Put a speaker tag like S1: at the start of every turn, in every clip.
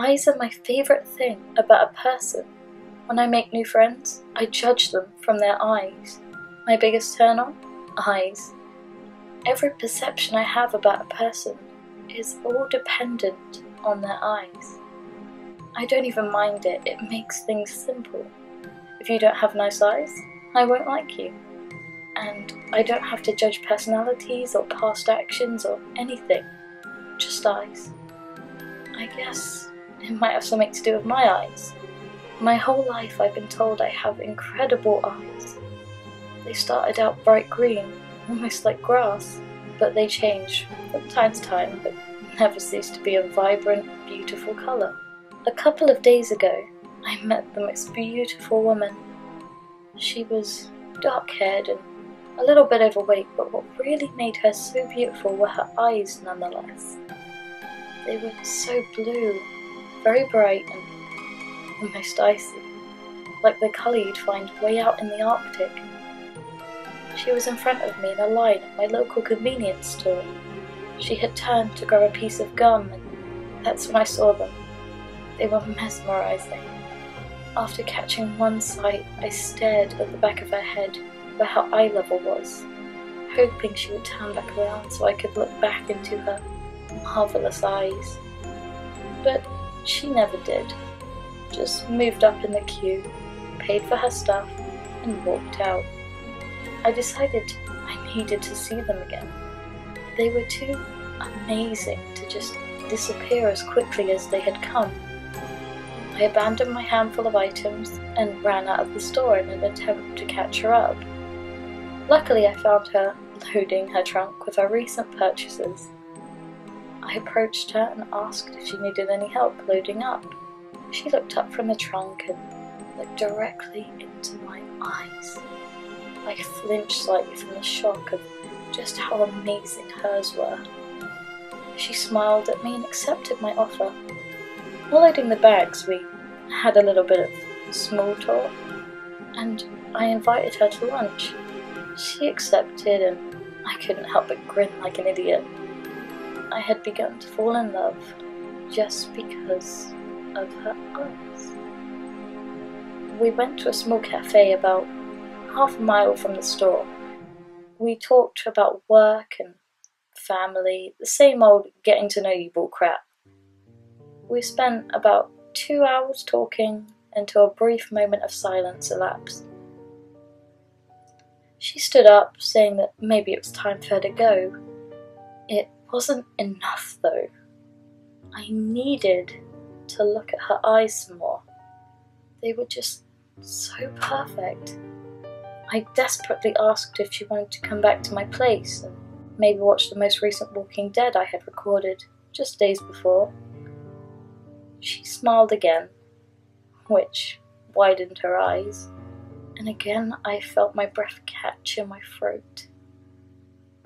S1: Eyes are my favourite thing about a person. When I make new friends, I judge them from their eyes. My biggest turn on? Eyes. Every perception I have about a person is all dependent on their eyes. I don't even mind it, it makes things simple. If you don't have nice eyes, I won't like you. And I don't have to judge personalities or past actions or anything, just eyes. I guess it might have something to do with my eyes. My whole life I've been told I have incredible eyes. They started out bright green, almost like grass, but they change from time to time, but never cease to be a vibrant, beautiful colour. A couple of days ago, I met the most beautiful woman. She was dark-haired and a little bit overweight, but what really made her so beautiful were her eyes nonetheless. They were so blue, very bright and almost icy, like the colour you'd find way out in the Arctic. She was in front of me in a line at my local convenience store. She had turned to grab a piece of gum, and that's when I saw them. They were mesmerising. After catching one sight, I stared at the back of her head where her eye level was, hoping she would turn back around so I could look back into her marvellous eyes. But she never did. Just moved up in the queue, paid for her stuff, and walked out. I decided I needed to see them again. They were too amazing to just disappear as quickly as they had come. I abandoned my handful of items and ran out of the store in an attempt to catch her up. Luckily, I found her loading her trunk with her recent purchases. I approached her and asked if she needed any help loading up. She looked up from the trunk and looked directly into my eyes. I flinched slightly from the shock of just how amazing hers were. She smiled at me and accepted my offer. While loading the bags, we had a little bit of small talk, and I invited her to lunch. She accepted, and I couldn't help but grin like an idiot. I had begun to fall in love just because of her eyes. We went to a small cafe about half a mile from the store. We talked about work and family, the same old getting to know you bull crap. We spent about 2 hours talking until a brief moment of silence elapsed. She stood up, saying that maybe it was time for her to go. It wasn't enough, though. I needed to look at her eyes some more. They were just so perfect. I desperately asked if she wanted to come back to my place and maybe watch the most recent Walking Dead I had recorded just days before. She smiled again, which widened her eyes, and again I felt my breath catch in my throat.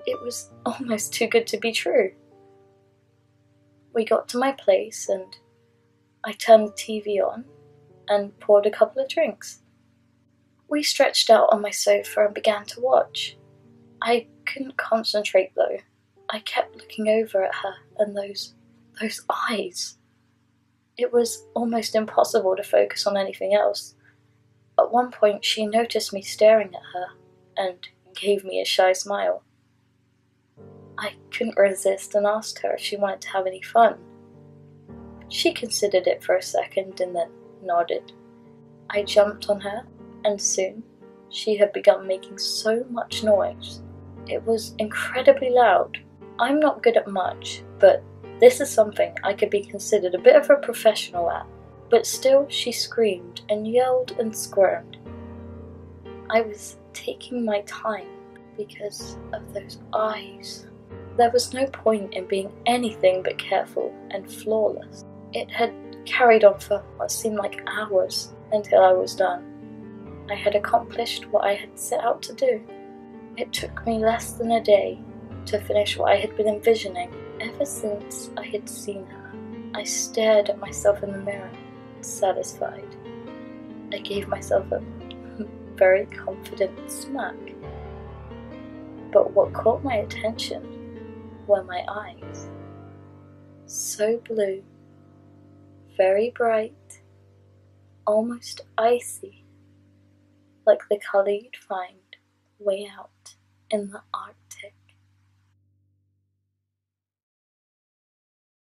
S1: It was almost too good to be true. We got to my place and I turned the TV on and poured a couple of drinks. We stretched out on my sofa and began to watch. I couldn't concentrate though. I kept looking over at her and those eyes. It was almost impossible to focus on anything else. At one point she noticed me staring at her and gave me a shy smile. I couldn't resist and asked her if she wanted to have any fun. She considered it for a second and then nodded. I jumped on her, and soon she had begun making so much noise. It was incredibly loud. I'm not good at much, but this is something I could be considered a bit of a professional at. But still she screamed and yelled and squirmed. I was taking my time because of those eyes. There was no point in being anything but careful and flawless. It had carried on for what seemed like hours until I was done. I had accomplished what I had set out to do. It took me less than a day to finish what I had been envisioning. Ever since I had seen her, I stared at myself in the mirror, satisfied. I gave myself a very confident smirk. But what caught my attention were my eyes. So blue, very bright, almost icy, like the colour you'd find way out in the Arctic.